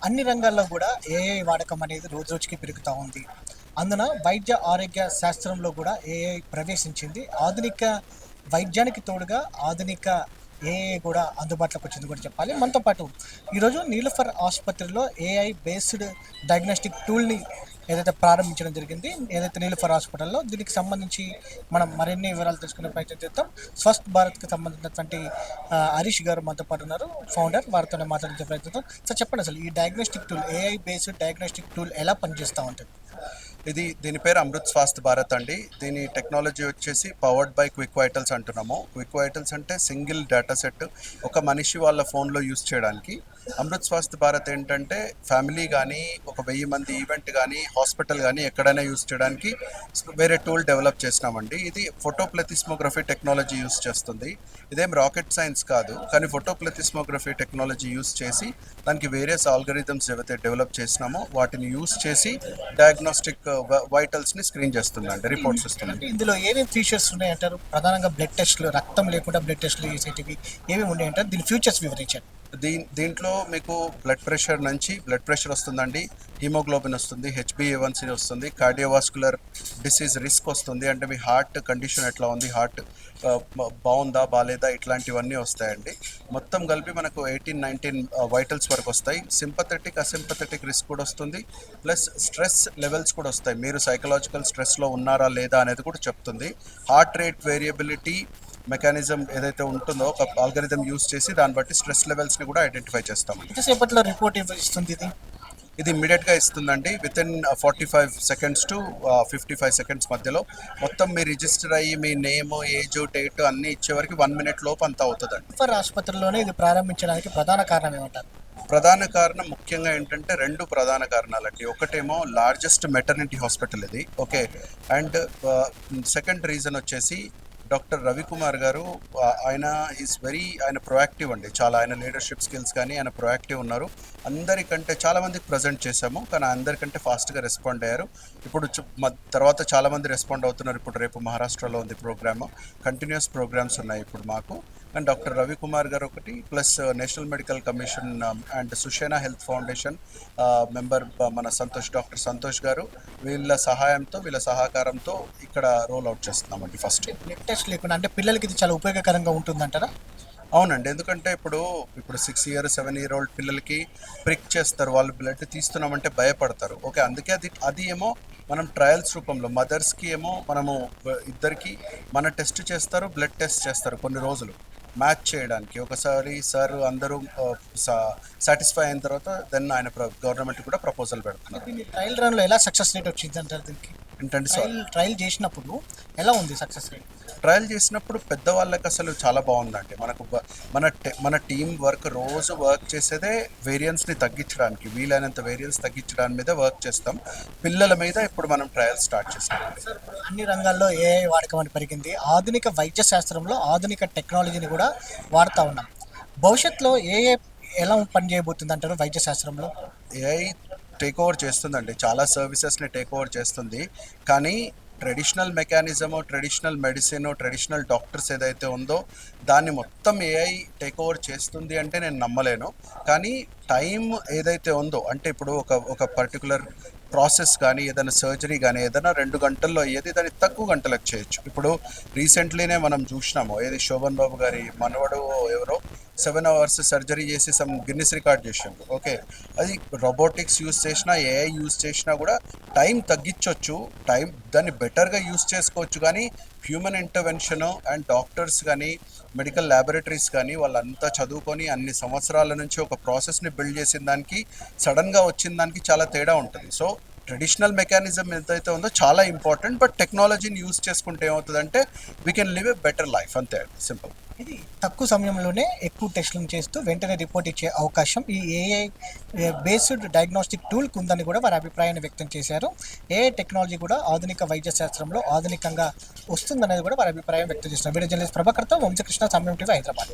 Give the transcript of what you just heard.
అన్ని రంగాల్లో కూడా ఏఐ వాడకం అనేది రోజు రోజుకి పెరుగుతూ ఉంది. అందున వైద్య ఆరోగ్య శాస్త్రంలో కూడా ఏఐ ప్రవేశించింది. ఆధునిక వైద్యానికి తోడుగా ఆధునిక ఏఐ కూడా అందుబాటులోకి వచ్చింది కూడా చెప్పాలి. మనతో పాటు ఈరోజు నీలోఫర్ ఆసుపత్రిలో ఏఐ బేస్డ్ డయాగ్నోస్టిక్ టూల్ని ఏదైతే ప్రారంభించడం జరిగింది, ఏదైతే నీలోఫర్ హాస్పిటల్లో, దీనికి సంబంధించి మనం మరిన్ని వివరాలు తెలుసుకునే ప్రయత్నం చేద్దాం. స్వస్థ్ భారత్కి సంబంధించినటువంటి హరీష్ గారు మనతో పాటు ఉన్నారు, ఫౌండర్. వారితోనే మాట్లాడించే ప్రయత్నిద్దాం. సార్ చెప్పండి, అసలు ఈ diagnostic tool, AI based diagnostic tool ఎలా పనిచేస్తూ ఉంటుంది? దీని పేరు అమృత్ స్వాస్థ్ భారత్ అండి. దీని టెక్నాలజీ వచ్చేసి పవర్డ్ బై క్విక్ వైటల్స్ అంటున్నాము. క్విక్ వైటల్స్ అంటే సింగిల్ డేటా సెట్ ఒక మనిషి వాళ్ళ ఫోన్లో యూస్ చేయడానికి. అమృత్ స్వాస్థ్ భారత్ ఏంటంటే ఫ్యామిలీ కానీ, ఒక 1000 మంది ఈవెంట్ కానీ, హాస్పిటల్ కానీ ఎక్కడైనా యూస్ చేయడానికి వేరే టూల్ డెవలప్ చేసినామండి. ఇది ఫోటోప్లెథిస్మోగ్రఫీ టెక్నాలజీ యూస్ చేస్తుంది. ఇదేం రాకెట్ సైన్స్ కాదు, కానీ ఫోటోప్లెథిస్మోగ్రఫీ టెక్నాలజీ యూస్ చేసి దానికి వేరియస్ ఆల్గరిథమ్స్ ఏవైతే డెవలప్ చేసినామో వాటిని యూస్ చేసి డయాగ్నోస్టిక్ వైటల్స్ని స్క్రీన్ చేస్తుందండి, రిపోర్ట్స్ ఇస్తుంది. ఇందులో ఏమేమి ఫీచర్స్ ఉన్నాయంటారు? ప్రధానంగా బ్లడ్ టెస్ట్లు, రక్తం లేకుండా బ్లడ్ టెస్ట్లు చేసేటివి ఏమేమి ఉన్నాయంటారు? దీని ఫ్యూచర్స్ వివరించండి. దీంట్లో మీకు బ్లడ్ ప్రెషర్ నుంచి బ్లడ్ ప్రెషర్ వస్తుందండి, హిమోగ్లోబిన్ వస్తుంది, హెచ్బిఏవన్సీ వస్తుంది, కార్డియోవాస్కులర్ డిసీజ్ రిస్క్ వస్తుంది, అంటే మీ హార్ట్ కండిషన్ ఎట్లా ఉంది, హార్ట్ బాగుందా బాగాలేదా, ఇట్లాంటివన్నీ వస్తాయండి. మొత్తం కలిపి మనకు 18-19 వైటల్స్ వరకు వస్తాయి. సింపథెటిక్ అసింపథెటిక్ రిస్క్ కూడా వస్తుంది, ప్లస్ స్ట్రెస్ లెవెల్స్ కూడా వస్తాయి. మీరు సైకలాజికల్ స్ట్రెస్లో ఉన్నారా లేదా అనేది కూడా చెప్తుంది. హార్ట్ రేట్ వేరియబిలిటీ మెకానిజం ఏదైతే ఉంటుందో ఒక ఆల్గరిథం యూస్ చేసి దాన్ని బట్టి స్ట్రెస్ లెవెల్స్ని కూడా ఐడెంటిఫై చేస్తాం. ఎంతసేపట్లో రిపోర్ట్ ఇస్తుంది ఇది ఇమ్మీడియట్గా ఇస్తుందండి. వితిన్ 45 సెకండ్స్ టు 55 సెకండ్స్ మధ్యలో మొత్తం మీరు రిజిస్టర్ అయ్యి మీ నేమ్, ఏజ్, డేట్ అన్నీ ఇచ్చే వరకు 1 మినిట్ లోపు అంతా అవుతుందండి. నీలోఫర్ ఆసుపత్రిలోనే ఇది ప్రారంభించడానికి ప్రధాన కారణం ఏమంటారు? ప్రధాన కారణం ముఖ్యంగా ఏంటంటే 2 ప్రధాన కారణాలండి. ఒకటేమో లార్జెస్ట్ మెటర్నిటీ హాస్పిటల్ ఇది, ఓకే. అండ్ సెకండ్ రీజన్ వచ్చేసి డాక్టర్ రవికుమార్ గారు, ఆయన ప్రొయాక్టివ్ అండి. చాలా ఆయన లీడర్షిప్ స్కిల్స్ కానీ ఆయన ప్రొయాక్టివ్ ఉన్నారు. అందరికంటే చాలామందికి ప్రజెంట్ చేశాము, కానీ అందరికంటే ఫాస్ట్గా రెస్పాండ్ అయ్యారు. ఇప్పుడు తర్వాత చాలామంది రెస్పాండ్ అవుతున్నారు. ఇప్పుడు రేపు మహారాష్ట్రలో ఉంది ప్రోగ్రామ్, కంటిన్యూస్ ప్రోగ్రామ్స్ ఉన్నాయి ఇప్పుడు మాకు. అండ్ డాక్టర్ రవికుమార్ గారు ఒకటి, plus national medical commission and Sushena health foundation member మన డాక్టర్ సంతోష్ గారు, వీళ్ళ సహాయంతో, వీళ్ళ సహకారంతో ఇక్కడ రోల్ అవుట్ చేస్తున్నామండి. ఫస్ట్ బ్లడ్ టెస్ట్ లేకుండా అంటే పిల్లలకి ఇది చాలా ఉపయోగకరంగా ఉంటుందంటారా? అవునండి, ఎందుకంటే ఇప్పుడు 6 ఇయర్ 7 ఇయర్ ఓల్డ్ పిల్లలకి ప్రిక్ చేస్తారు, వాళ్ళు బ్లడ్ తీస్తున్నామంటే భయపడతారు, ఓకే. అందుకే అది ఏమో మనం ట్రయల్స్ రూపంలో మదర్స్కి ఏమో మనము ఇద్దరికి మన టెస్ట్ చేస్తారు, బ్లడ్ టెస్ట్ చేస్తారు కొన్ని రోజులు మ్యాచ్ చేయడానికి. ఒకసారి సార్ అందరూ సాటిస్ఫై అయిన తర్వాత దెన్ ఆయన గవర్నమెంట్ కూడా ప్రపోజల్ పెడుతున్నారు. ట్రయల్ రన్లో ఎలా సక్సెస్ రేట్ వచ్చింది అంటారు? దీనికి ఏంటంటే ట్రయల్ చేసినప్పుడు ఎలా ఉంది సక్సెస్ రేట్? ట్రయల్ చేసినప్పుడు పెద్దవాళ్ళకి అసలు చాలా బాగుందండి. మన టీం రోజు వర్క్ చేసేదే వేరియన్స్ని తగ్గించడానికి, వీలైనంత వేరియన్స్ తగ్గించడానికి మీద వర్క్ చేస్తాం. పిల్లల మీద ఇప్పుడు మనం ట్రయల్ స్టార్ట్ చేస్తాం. అన్ని రంగాల్లో ఏఐ వాడకం అని పెరిగింది. ఆధునిక వైద్య శాస్త్రంలో ఆధునిక టెక్నాలజీని కూడా వాడుతూ ఉన్నాం. భవిష్యత్తులో ఏఐ ఎలా పనిచేయబోతుంది అంటారు వైద్య శాస్త్రంలో? ఏఐ టేక్ ఓవర్ చేస్తుందండి, చాలా సర్వీసెస్ని టేక్ ఓవర్ చేస్తుంది. కానీ traditional mechanism, traditional medicine, traditional doctors ఏదైతే ఉందో దాన్ని మొత్తం ఏఐ టేక్ ఓవర్ చేస్తుంది అంటే నేను నమ్మలేను. కానీ టైం ఏదైతే ఉందో, అంటే ఇప్పుడు ఒక పర్టికులర్ ప్రాసెస్ కానీ, ఏదైనా సర్జరీ కానీ ఏదైనా 2 గంటల్లో అయ్యేది దాన్ని తక్కువ గంటలకు చేయొచ్చు. ఇప్పుడు రీసెంట్లీనే మనం చూసినాము, ఏది శోభన్ బాబు గారి మనవడు ఎవరో 7 అవర్స్ సర్జరీ చేసి సమ్ గిన్నిస్ రికార్డ్ చేసాడు, ఓకే. అది రోబోటిక్స్ యూస్ చేసినా, ఏఐ యూస్ చేసినా కూడా టైం తగ్గించవచ్చు, దాన్ని బెటర్గా యూస్ చేసుకోవచ్చు. కానీ హ్యూమన్ ఇంటర్వెన్షన్ అండ్ డాక్టర్స్ కానీ, మెడికల్ ల్యాబొరేటరీస్ కానీ వాళ్ళంతా చదువుకొని అన్ని సంవత్సరాల నుంచి ఒక ప్రాసెస్ని బిల్డ్ చేసిన దానికి, సడన్గా వచ్చిన దానికి చాలా తేడా ఉంటుంది. సో ట్రెడిషనల్ మెకానిజం ఎంతైతే ఉందో చాలా ఇంపార్టెంట్, బట్ టెక్నాలజీని యూస్ చేసుకుంటే ఏమవుతుందంటే we can live a better life, అంతే, సింపుల్. ఇది తక్కువ సమయంలోనే ఎక్కువ టెస్టులను చేస్తూ వెంటనే రిపోర్ట్ ఇచ్చే అవకాశం ఈ ఏఐ బేస్డ్ డయాగ్నోస్టిక్ టూల్కి ఉందని కూడా వారి అభిప్రాయాన్ని వ్యక్తం చేశారు. ఏఐ టెక్నాలజీ కూడా ఆధునిక వైద్య శాస్త్రంలో ఆధునికంగా వస్తుందనేది కూడా వారి అభిప్రాయం వ్యక్తం చేస్తున్నారు. వీడియో జర్నలిస్ట్ ప్రభాకర్తో వంశకృష్ణ, సమయం టీవీ, హైదరాబాద్.